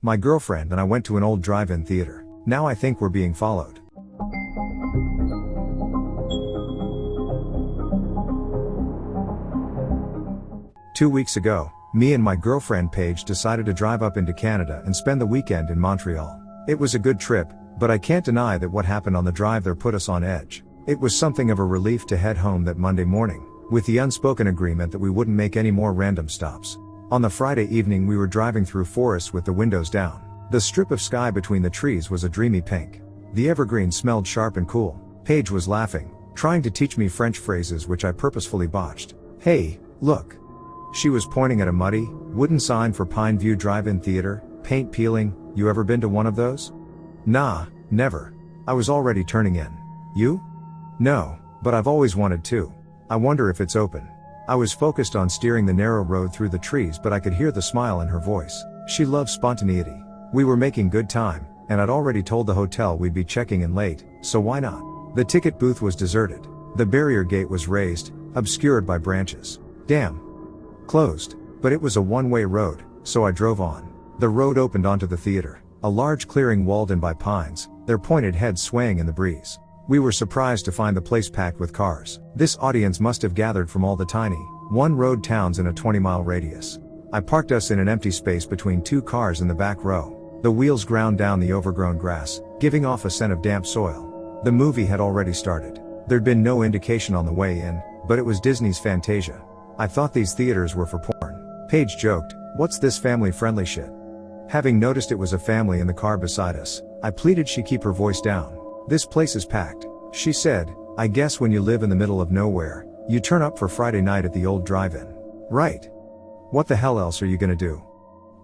My girlfriend and I went to an old drive-in theater. Now I think we're being followed. Two weeks ago, me and my girlfriend Paige decided to drive up into Canada and spend the weekend in Montreal. It was a good trip, but I can't deny that what happened on the drive there put us on edge. It was something of a relief to head home that Monday morning, with the unspoken agreement that we wouldn't make any more random stops. On the Friday evening we were driving through forests with the windows down. The strip of sky between the trees was a dreamy pink. The evergreens smelled sharp and cool. Paige was laughing, trying to teach me French phrases which I purposefully botched. "Hey, look." She was pointing at a muddy, wooden sign for Pine View Drive-In Theater, paint peeling. You ever been to one of those? Nah, never. I was already turning in. You? No, but I've always wanted to. I wonder if it's open. I was focused on steering the narrow road through the trees, but I could hear the smile in her voice. She loves spontaneity. We were making good time, and I'd already told the hotel we'd be checking in late, so why not? The ticket booth was deserted. The barrier gate was raised, obscured by branches. Damn. Closed. But it was a one-way road, so I drove on. The road opened onto the theater, a large clearing walled in by pines, their pointed heads swaying in the breeze. We were surprised to find the place packed with cars. This audience must have gathered from all the tiny, one-road towns in a 20-mile radius. I parked us in an empty space between two cars in the back row. The wheels ground down the overgrown grass, giving off a scent of damp soil. The movie had already started. There'd been no indication on the way in, but it was Disney's Fantasia. I thought these theaters were for porn. Paige joked, "What's this family-friendly shit?" Having noticed it was a family in the car beside us, I pleaded she keep her voice down. "This place is packed," she said. "I guess when you live in the middle of nowhere, you turn up for Friday night at the old drive-in. Right? What the hell else are you gonna do?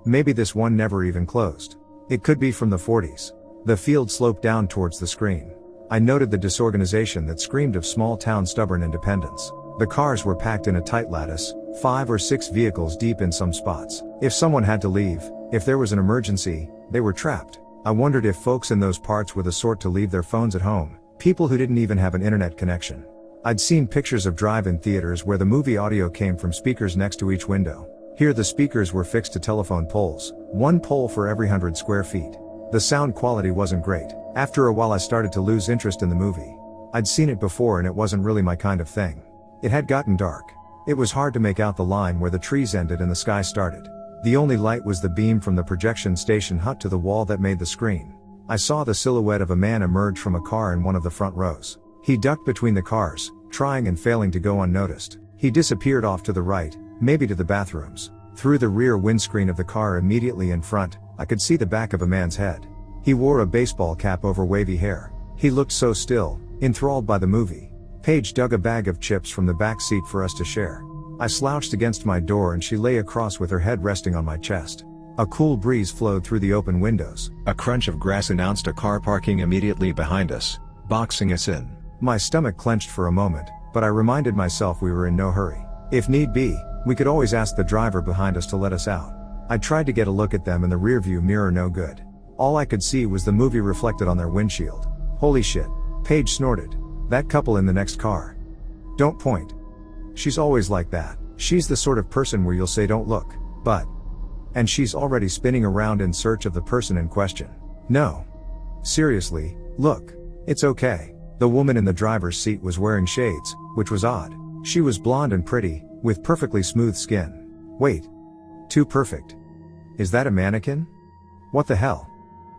Maybe this one never even closed. It could be from the 40s. The field sloped down towards the screen. I noted the disorganization that screamed of small-town stubborn independence. The cars were packed in a tight lattice, 5 or 6 vehicles deep in some spots. If someone had to leave, if there was an emergency, they were trapped. I wondered if folks in those parts were the sort to leave their phones at home, people who didn't even have an internet connection. I'd seen pictures of drive-in theaters where the movie audio came from speakers next to each window. Here the speakers were fixed to telephone poles, one pole for every 100 square feet. The sound quality wasn't great. After a while I started to lose interest in the movie. I'd seen it before and it wasn't really my kind of thing. It had gotten dark. It was hard to make out the line where the trees ended and the sky started. The only light was the beam from the projection station hut to the wall that made the screen. I saw the silhouette of a man emerge from a car in one of the front rows. He ducked between the cars, trying and failing to go unnoticed. He disappeared off to the right, maybe to the bathrooms. Through the rear windscreen of the car immediately in front, I could see the back of a man's head. He wore a baseball cap over wavy hair. He looked so still, enthralled by the movie. Paige dug a bag of chips from the back seat for us to share. I slouched against my door and she lay across with her head resting on my chest. A cool breeze flowed through the open windows. A crunch of grass announced a car parking immediately behind us, boxing us in. My stomach clenched for a moment, but I reminded myself we were in no hurry. If need be, we could always ask the driver behind us to let us out. I tried to get a look at them in the rearview mirror, no good. All I could see was the movie reflected on their windshield. Holy shit, Paige snorted. That couple in the next car. Don't point. She's always like that. She's the sort of person where you'll say don't look, but. And she's already spinning around in search of the person in question. No. Seriously, look. It's okay. The woman in the driver's seat was wearing shades, which was odd. She was blonde and pretty, with perfectly smooth skin. Wait. Too perfect. Is that a mannequin? What the hell?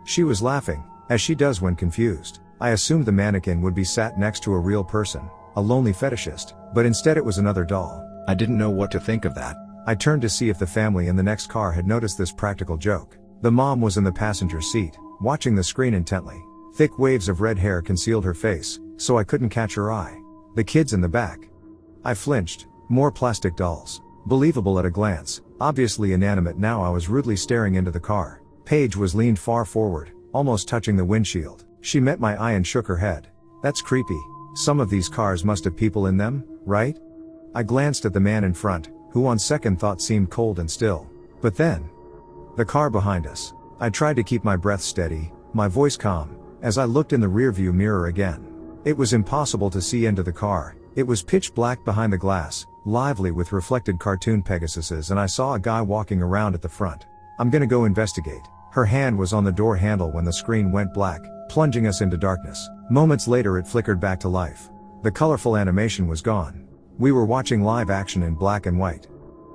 She was laughing, as she does when confused. I assumed the mannequin would be sat next to a real person, a lonely fetishist, but instead it was another doll. I didn't know what to think of that. I turned to see if the family in the next car had noticed this practical joke. The mom was in the passenger seat, watching the screen intently. Thick waves of red hair concealed her face, so I couldn't catch her eye. The kids in the back. I flinched. More plastic dolls. Believable at a glance, obviously inanimate now. I was rudely staring into the car. Paige was leaned far forward, almost touching the windshield. She met my eye and shook her head. That's creepy. Some of these cars must have people in them, right? I glanced at the man in front, who on second thought seemed cold and still. But then, the car behind us. I tried to keep my breath steady, my voice calm, as I looked in the rearview mirror again. It was impossible to see into the car. It was pitch black behind the glass, lively with reflected cartoon Pegasuses, and I saw a guy walking around at the front. I'm gonna go investigate. Her hand was on the door handle when the screen went black, plunging us into darkness. Moments later it flickered back to life. The colorful animation was gone. We were watching live action in black and white.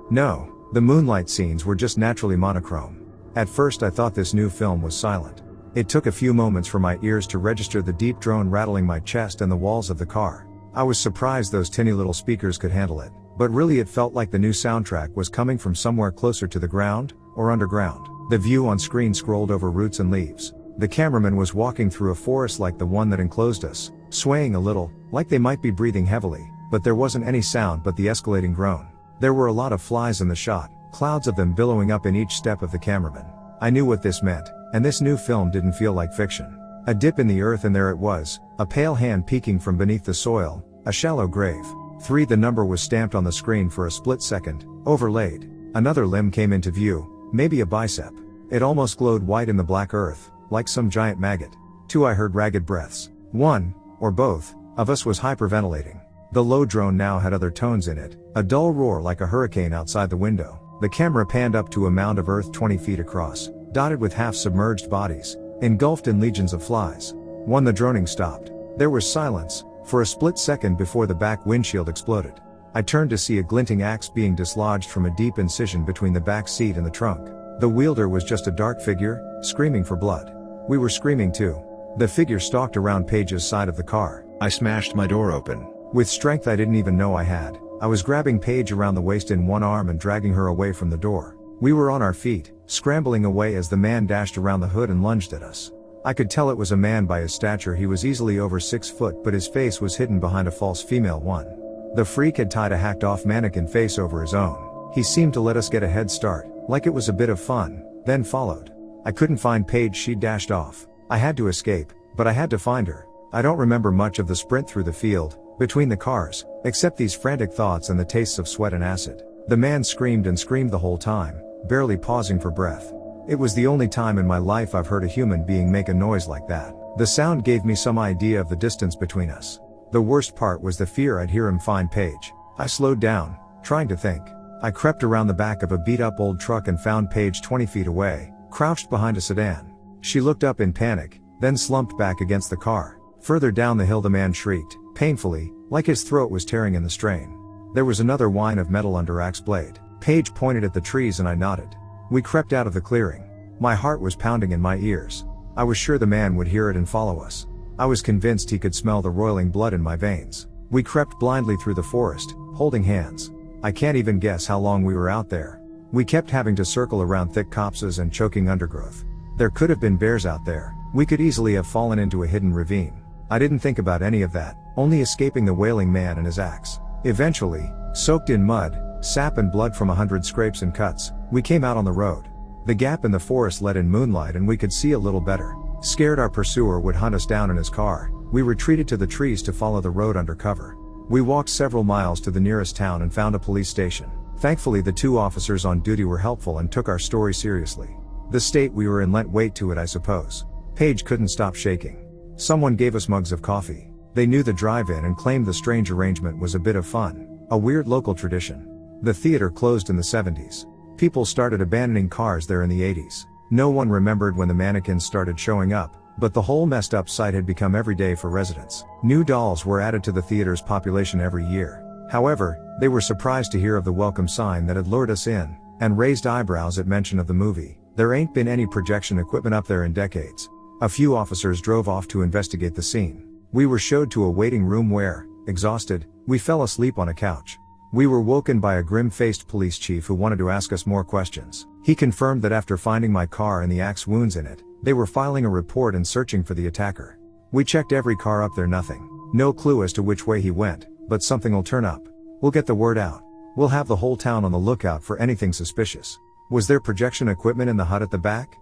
No, the moonlight scenes were just naturally monochrome. At first I thought this new film was silent. It took a few moments for my ears to register the deep drone rattling my chest and the walls of the car. I was surprised those tinny little speakers could handle it, but really it felt like the new soundtrack was coming from somewhere closer to the ground, or underground. The view on screen scrolled over roots and leaves. The cameraman was walking through a forest like the one that enclosed us, swaying a little, like they might be breathing heavily, but there wasn't any sound but the escalating groan. There were a lot of flies in the shot, clouds of them billowing up in each step of the cameraman. I knew what this meant, and this new film didn't feel like fiction. A dip in the earth and there it was, a pale hand peeking from beneath the soil, a shallow grave. 3 The number was stamped on the screen for a split second, overlaid. Another limb came into view, maybe a bicep. It almost glowed white in the black earth, like some giant maggot. 2 I heard ragged breaths. 1, or both, of us was hyperventilating. The low drone now had other tones in it, a dull roar like a hurricane outside the window. The camera panned up to a mound of earth 20 feet across, dotted with half-submerged bodies, engulfed in legions of flies. 1 The droning stopped. There was silence, for a split second before the back windshield exploded. I turned to see a glinting axe being dislodged from a deep incision between the back seat and the trunk. The wielder was just a dark figure, screaming for blood. We were screaming too. The figure stalked around Paige's side of the car. I smashed my door open. With strength I didn't even know I had, I was grabbing Paige around the waist in one arm and dragging her away from the door. We were on our feet, scrambling away as the man dashed around the hood and lunged at us. I could tell it was a man by his stature. He was easily over 6 foot, but his face was hidden behind a false female one. The freak had tied a hacked-off mannequin face over his own. He seemed to let us get a head start, like it was a bit of fun, then followed. I couldn't find Paige. She dashed off. I had to escape, but I had to find her. I don't remember much of the sprint through the field, between the cars, except these frantic thoughts and the tastes of sweat and acid. The man screamed and screamed the whole time, barely pausing for breath. It was the only time in my life I've heard a human being make a noise like that. The sound gave me some idea of the distance between us. The worst part was the fear I'd hear him find Paige. I slowed down, trying to think. I crept around the back of a beat-up old truck and found Paige 20 feet away, crouched behind a sedan. She looked up in panic, then slumped back against the car. Further down the hill the man shrieked, painfully, like his throat was tearing in the strain. There was another whine of metal under axe blade. Paige pointed at the trees and I nodded. We crept out of the clearing. My heart was pounding in my ears. I was sure the man would hear it and follow us. I was convinced he could smell the roiling blood in my veins. We crept blindly through the forest, holding hands. I can't even guess how long we were out there. We kept having to circle around thick copses and choking undergrowth. There could have been bears out there. We could easily have fallen into a hidden ravine. I didn't think about any of that, only escaping the wailing man and his axe. Eventually, soaked in mud, sap and blood from 100 scrapes and cuts, we came out on the road. The gap in the forest let in moonlight and we could see a little better. Scared our pursuer would hunt us down in his car, we retreated to the trees to follow the road under cover. We walked several miles to the nearest town and found a police station. Thankfully the 2 officers on duty were helpful and took our story seriously. The state we were in lent weight to it, I suppose. Paige couldn't stop shaking. Someone gave us mugs of coffee. They knew the drive-in and claimed the strange arrangement was a bit of fun, a weird local tradition. The theater closed in the 70s. People started abandoning cars there in the 80s. No one remembered when the mannequins started showing up, but the whole messed up site had become every day for residents. New dolls were added to the theater's population every year. However, they were surprised to hear of the welcome sign that had lured us in, and raised eyebrows at mention of the movie. There ain't been any projection equipment up there in decades. A few officers drove off to investigate the scene. We were showed to a waiting room where, exhausted, we fell asleep on a couch. We were woken by a grim-faced police chief who wanted to ask us more questions. He confirmed that after finding my car and the axe wounds in it, they were filing a report and searching for the attacker. We checked every car up there, nothing. No clue as to which way he went, but something will turn up. We'll get the word out. We'll have the whole town on the lookout for anything suspicious. Was there projection equipment in the hut at the back?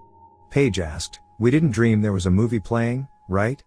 Paige asked. We didn't dream there was a movie playing, right?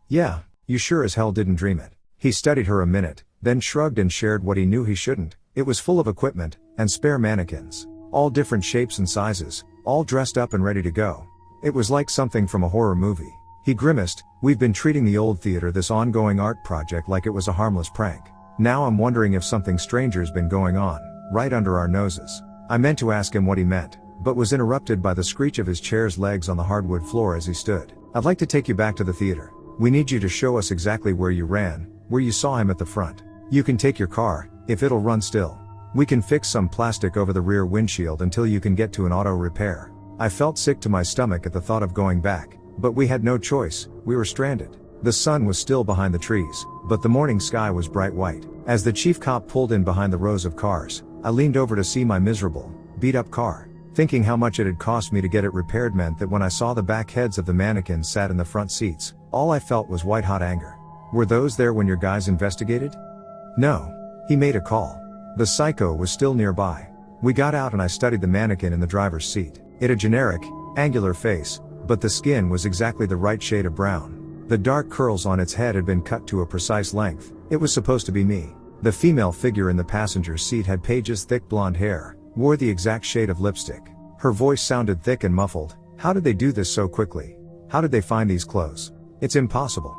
Yeah, you sure as hell didn't dream it. He studied her a minute, then shrugged and shared what he knew he shouldn't. It was full of equipment, and spare mannequins. All different shapes and sizes, all dressed up and ready to go. It was like something from a horror movie. He grimaced. We've been treating the old theater, this ongoing art project, like it was a harmless prank. Now I'm wondering if something stranger's been going on, right under our noses. I meant to ask him what he meant, but was interrupted by the screech of his chair's legs on the hardwood floor as he stood. "I'd like to take you back to the theater. We need you to show us exactly where you ran, where you saw him at the front. You can take your car, if it'll run still. We can fix some plastic over the rear windshield until you can get to an auto repair." I felt sick to my stomach at the thought of going back, but we had no choice, we were stranded. The sun was still behind the trees, but the morning sky was bright white. As the chief cop pulled in behind the rows of cars, I leaned over to see my miserable, beat-up car. Thinking how much it had cost me to get it repaired meant that when I saw the back heads of the mannequins sat in the front seats, all I felt was white-hot anger. "Were those there when your guys investigated?" "No. He made a call. The psycho was still nearby." We got out and I studied the mannequin in the driver's seat. It had a generic, angular face, but the skin was exactly the right shade of brown. The dark curls on its head had been cut to a precise length. It was supposed to be me. The female figure in the passenger seat had Paige's thick blonde hair, wore the exact shade of lipstick. Her voice sounded thick and muffled. "How did they do this so quickly? How did they find these clothes? It's impossible."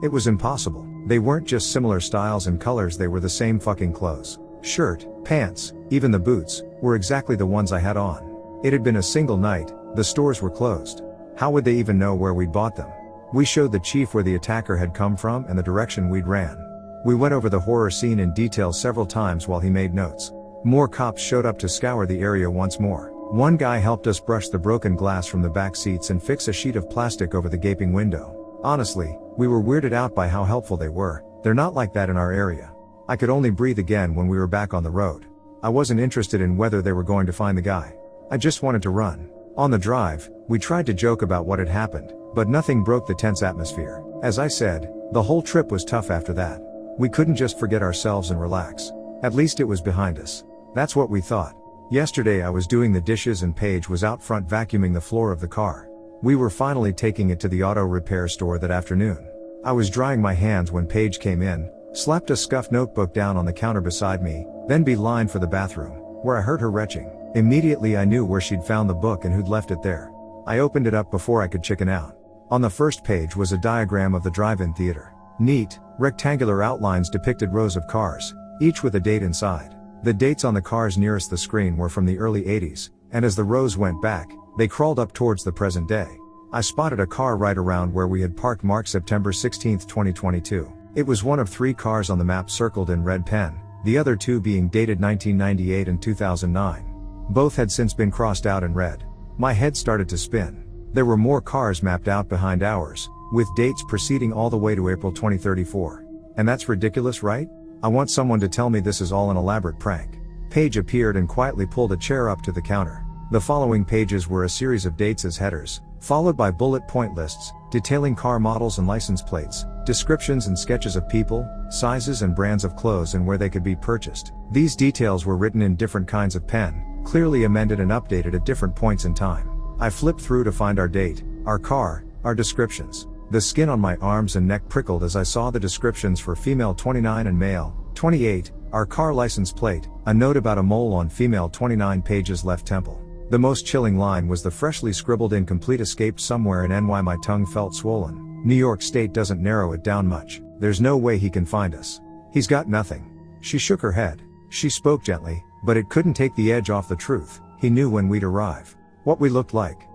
It was impossible. They weren't just similar styles and colors, they were the same fucking clothes. Shirt, pants, even the boots, were exactly the ones I had on. It had been a single night, the stores were closed. How would they even know where we'd bought them? We showed the chief where the attacker had come from and the direction we'd ran. We went over the horror scene in detail several times while he made notes. More cops showed up to scour the area once more. One guy helped us brush the broken glass from the back seats and fix a sheet of plastic over the gaping window. Honestly, we were weirded out by how helpful they were. They're not like that in our area. I could only breathe again when we were back on the road. I wasn't interested in whether they were going to find the guy. I just wanted to run. On the drive, we tried to joke about what had happened, but nothing broke the tense atmosphere. As I said, the whole trip was tough after that. We couldn't just forget ourselves and relax. At least it was behind us. That's what we thought. Yesterday I was doing the dishes and Paige was out front vacuuming the floor of the car. We were finally taking it to the auto repair store that afternoon. I was drying my hands when Paige came in, slapped a scuffed notebook down on the counter beside me, then beelined for the bathroom, where I heard her retching. Immediately I knew where she'd found the book and who'd left it there. I opened it up before I could chicken out. On the first page was a diagram of the drive-in theater. Neat, rectangular outlines depicted rows of cars, each with a date inside. The dates on the cars nearest the screen were from the early 80s, and as the rows went back, they crawled up towards the present day. I spotted a car right around where we had parked marked September 16, 2022. It was one of 3 cars on the map circled in red pen, the other 2 being dated 1998 and 2009. Both had since been crossed out in red. My head started to spin. There were more cars mapped out behind ours, with dates proceeding all the way to April 2034. And that's ridiculous, right? I want someone to tell me this is all an elaborate prank. Paige appeared and quietly pulled a chair up to the counter. The following pages were a series of dates as headers, followed by bullet point lists, detailing car models and license plates, descriptions and sketches of people, sizes and brands of clothes and where they could be purchased. These details were written in different kinds of pen, clearly amended and updated at different points in time. I flipped through to find our date, our car, our descriptions. The skin on my arms and neck prickled as I saw the descriptions for female 29 and male 28, our car license plate, a note about a mole on female 29 Paige's left temple. The most chilling line was the freshly scribbled incomplete escaped somewhere in NY. My tongue felt swollen. New York State doesn't narrow it down much. There's no way he can find us. He's got nothing. She shook her head. She spoke gently, but it couldn't take the edge off the truth. He knew when we'd arrive. What we looked like.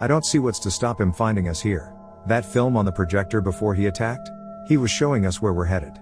I don't see what's to stop him finding us here. That film on the projector before he attacked? He was showing us where we're headed.